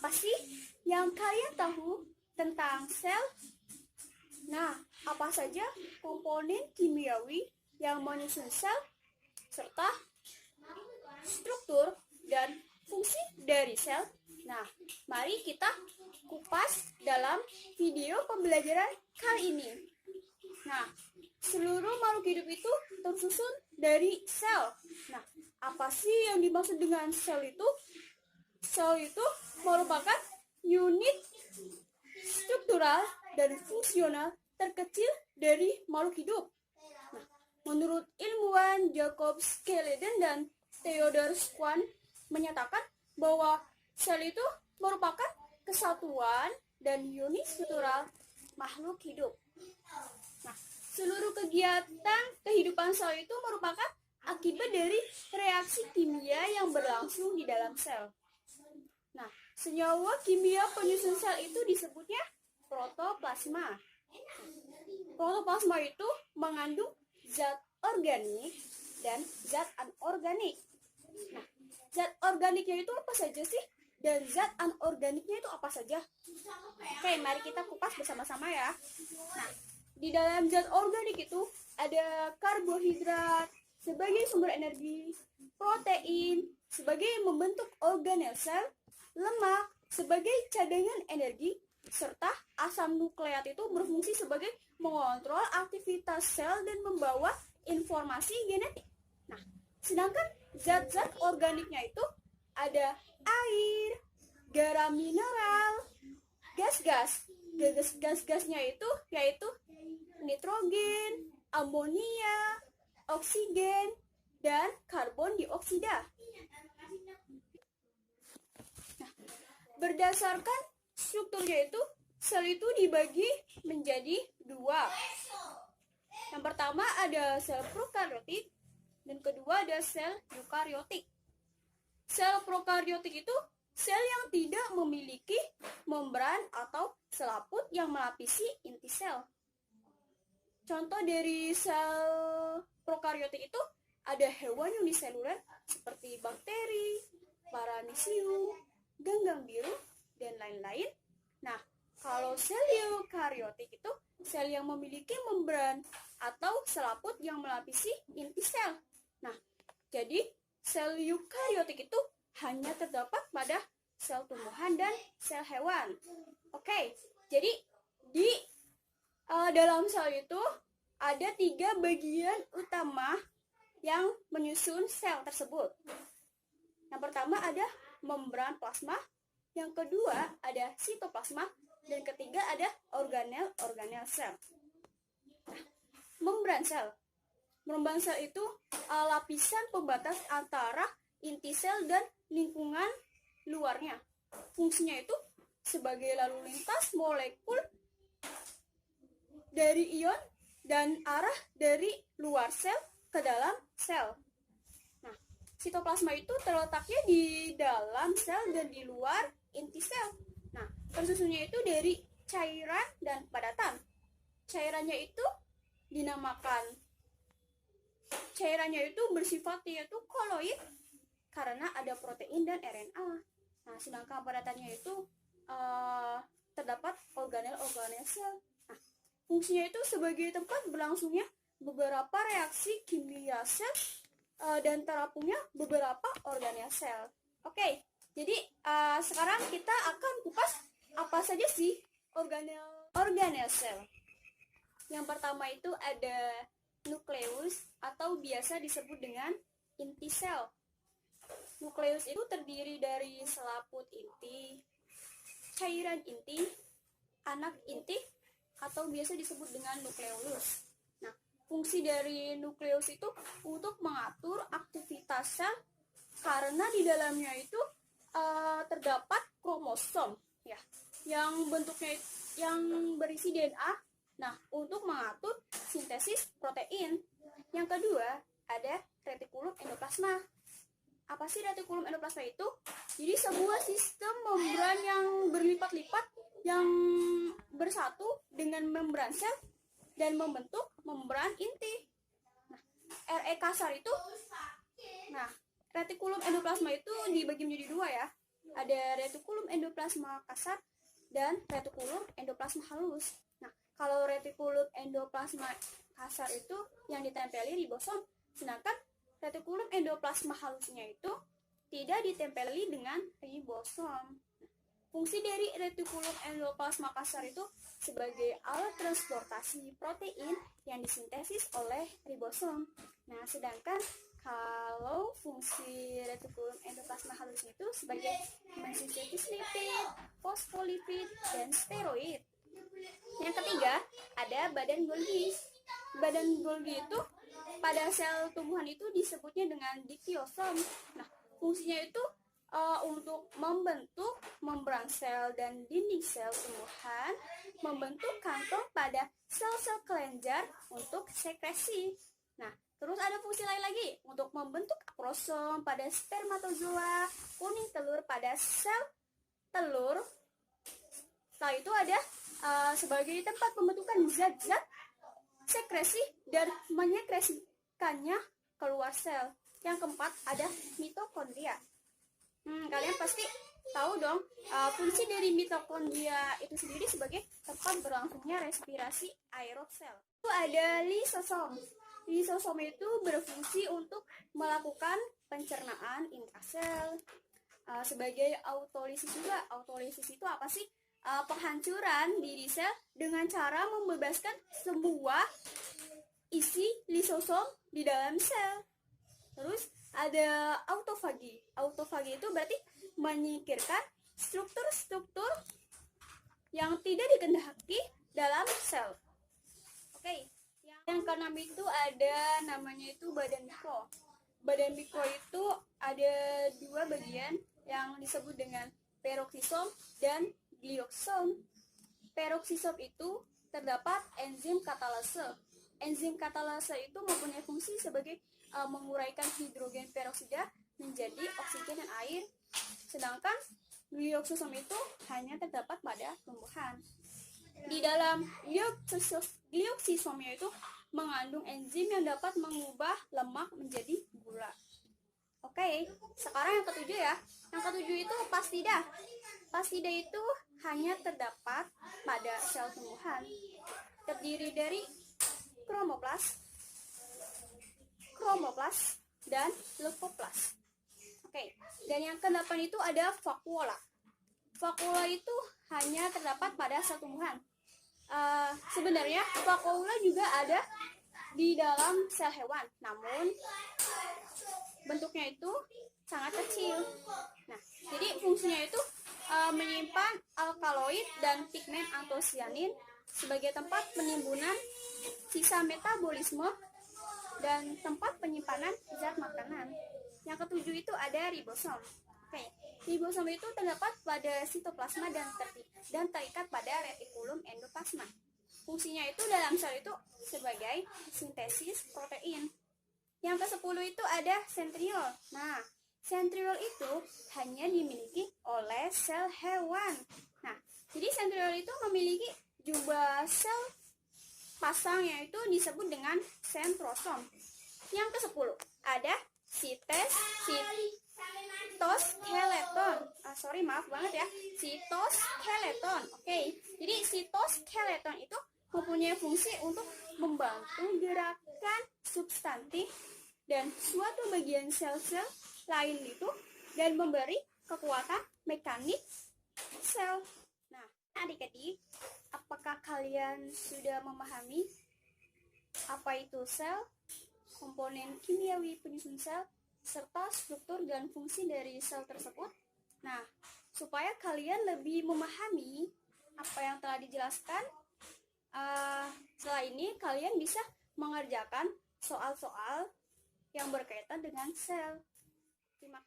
Apa sih yang kalian tahu tentang sel? Nah, apa saja komponen kimiawi yang menyusun sel, serta struktur dan fungsi dari sel? Nah, mari kita kupas dalam video pembelajaran kali ini. Nah, seluruh makhluk hidup itu tersusun dari sel. Nah, apa sih yang dimaksud dengan sel itu? Sel itu merupakan unit struktural dan fungsional terkecil dari makhluk hidup. Nah, menurut ilmuwan Jacob Schleiden dan Theodor Schwann menyatakan bahwa sel itu merupakan kesatuan dan unit struktural makhluk hidup. Nah, seluruh kegiatan kehidupan sel itu merupakan akibat dari reaksi kimia yang berlangsung di dalam sel. Nah, senyawa kimia penyusun sel itu disebutnya protoplasma. Protoplasma itu mengandung zat organik dan zat anorganik. Nah, zat organiknya itu apa saja sih? Dan zat anorganiknya itu apa saja? Oke, mari kita kupas bersama-sama ya. Nah, di dalam zat organik itu ada karbohidrat sebagai sumber energi, protein sebagai membentuk organel sel, lemak sebagai cadangan energi, serta asam nukleat itu berfungsi sebagai mengontrol aktivitas sel dan membawa informasi genetik. Nah, sedangkan zat-zat organiknya itu ada air, garam mineral, gas-gas. Gas-gasnya itu yaitu nitrogen, amonia, oksigen, dan karbon dioksida. Nah, berdasarkan strukturnya itu, sel itu dibagi menjadi dua. Yang pertama ada sel prokaryotik, dan kedua ada sel eukaryotik. Sel prokaryotik itu sel yang tidak memiliki membran atau selaput yang melapisi inti sel. Contoh dari sel prokaryotik itu ada hewan uniseluler seperti bakteri, paramecium, ganggang biru, dan lain-lain. Nah, kalau sel eukaryotik itu sel yang memiliki membran atau selaput yang melapisi inti sel. Nah, jadi sel eukaryotik itu hanya terdapat pada sel tumbuhan dan sel hewan. Oke, jadi di dalam sel itu ada 3 bagian utama yang menyusun sel tersebut. Yang pertama ada membran plasma, yang kedua ada sitoplasma, dan ketiga ada organel sel. Nah, membran sel. Membran sel itu lapisan pembatas antara inti sel dan lingkungan luarnya. Fungsinya itu sebagai lalu lintas molekul dari ion dan arah dari luar sel ke dalam sel. Nah, sitoplasma itu terletaknya di dalam sel dan di luar inti sel. Nah, tersusunnya itu dari cairan dan padatan. Cairannya itu bersifat yaitu koloid karena ada protein dan RNA. Nah, sedangkan padatannya itu terdapat organel sel. Nah, fungsinya itu sebagai tempat berlangsungnya beberapa reaksi kimia sel dan terapungnya beberapa organel sel. Oke, jadi sekarang kita akan kupas apa saja sih organel sel. Yang pertama itu ada nukleus atau biasa disebut dengan inti sel. Nukleus itu terdiri dari selaput inti, cairan inti, anak inti, atau biasa disebut dengan nukleolus. Nah, fungsi dari nukleus itu untuk mengatur aktivitas sel karena di dalamnya itu terdapat kromosom ya, yang bentuknya yang berisi DNA. Nah, untuk mengatur sintesis protein. Yang kedua, ada retikulum endoplasma. Apa sih retikulum endoplasma itu? Jadi sebuah sistem membran yang berlipat-lipat yang bersatu dengan membran sel dan membentuk membran inti. Nah, RE kasar itu, retikulum endoplasma itu dibagi menjadi dua ya. ada retikulum endoplasma kasar dan retikulum endoplasma halus. Nah, kalau retikulum endoplasma kasar itu yang ditempeli ribosom, sedangkan retikulum endoplasma halusnya itu tidak ditempeli dengan ribosom. Fungsi dari retikulum endoplasma kasar itu sebagai alat transportasi protein yang disintesis oleh ribosom. Nah, sedangkan kalau fungsi retikulum endoplasma halus itu sebagai mensintesis lipid, fosfolipid, dan steroid. Yang ketiga, ada badan Golgi. Badan Golgi itu pada sel tumbuhan itu disebutnya dengan diktiosom. Nah, fungsinya itu untuk membentuk membran sel dan dinding sel tumbuhan, membentuk kantong pada sel-sel kelenjar untuk sekresi. Nah, terus ada fungsi lain lagi untuk membentuk akrosom pada spermatozoa, kuning telur pada sel telur. Setelah itu ada sebagai tempat pembentukan zat-zat sekresi dan menyekresikannya keluar sel. Yang keempat ada mitokondria. Kalian pasti tahu dong fungsi dari mitokondria itu sendiri sebagai tempat berlangsungnya respirasi aerosol. Itu ada lisosom. Lisosom itu berfungsi untuk melakukan pencernaan intrasel. Sebagai autolisis juga. Autolisis itu apa sih? Penghancuran diri sel dengan cara membebaskan semua isi lisosom di dalam sel. Terus ada autofagi. Autofagi itu berarti menyingkirkan struktur-struktur yang tidak dikehendaki dalam sel. Oke. Yang keenam itu ada namanya itu badan mikro. Badan mikro itu ada dua bagian yang disebut dengan peroksisom dan gliosom. Peroksisom itu terdapat enzim katalase. Enzim katalase itu mempunyai fungsi sebagai menguraikan hidrogen peroksida menjadi oksigen dan air, sedangkan gliosom itu hanya terdapat pada tumbuhan. Di dalam glioksisomnya itu mengandung enzim yang dapat mengubah lemak menjadi gula. Oke, sekarang yang ketujuh ya. Yang ketujuh itu pastida. Pastida itu hanya terdapat pada sel tumbuhan. Terdiri dari kromoplas, dan leukoplas. Oke, dan yang ke-8 itu ada vakuola. Vakuola itu hanya terdapat pada sel tumbuhan. Sebenarnya vakuola juga ada di dalam sel hewan, namun bentuknya itu sangat kecil. Nah, jadi fungsinya itu menyimpan alkaloid dan pigmen antosianin sebagai tempat penimbunan sisa metabolisme dan tempat penyimpanan zat makanan. Yang ketujuh itu ada ribosom. Oke, ribosom itu terdapat pada sitoplasma dan terikat pada retikulum endoplasma. Fungsinya itu dalam sel itu sebagai sintesis protein. Yang ke-10 itu ada sentriol. Nah, sentriol itu hanya dimiliki oleh sel hewan. Nah, jadi sentriol itu memiliki jumlah sel pasang yaitu disebut dengan sentrosom. Yang ke-10 ada sitoskeleton. Sitoskeleton. Oke. Jadi sitoskeleton itu mempunyai fungsi untuk membantu gerakan substantif dan suatu bagian sel-sel lain itu dan memberi kekuatan mekanik sel. Nah, adik-adik, apakah kalian sudah memahami apa itu sel, komponen kimiawi penyusun sel, serta struktur dan fungsi dari sel tersebut? Nah, supaya kalian lebih memahami apa yang telah dijelaskan, setelah ini kalian bisa mengerjakan soal-soal yang berkaitan dengan sel. Terima kasih.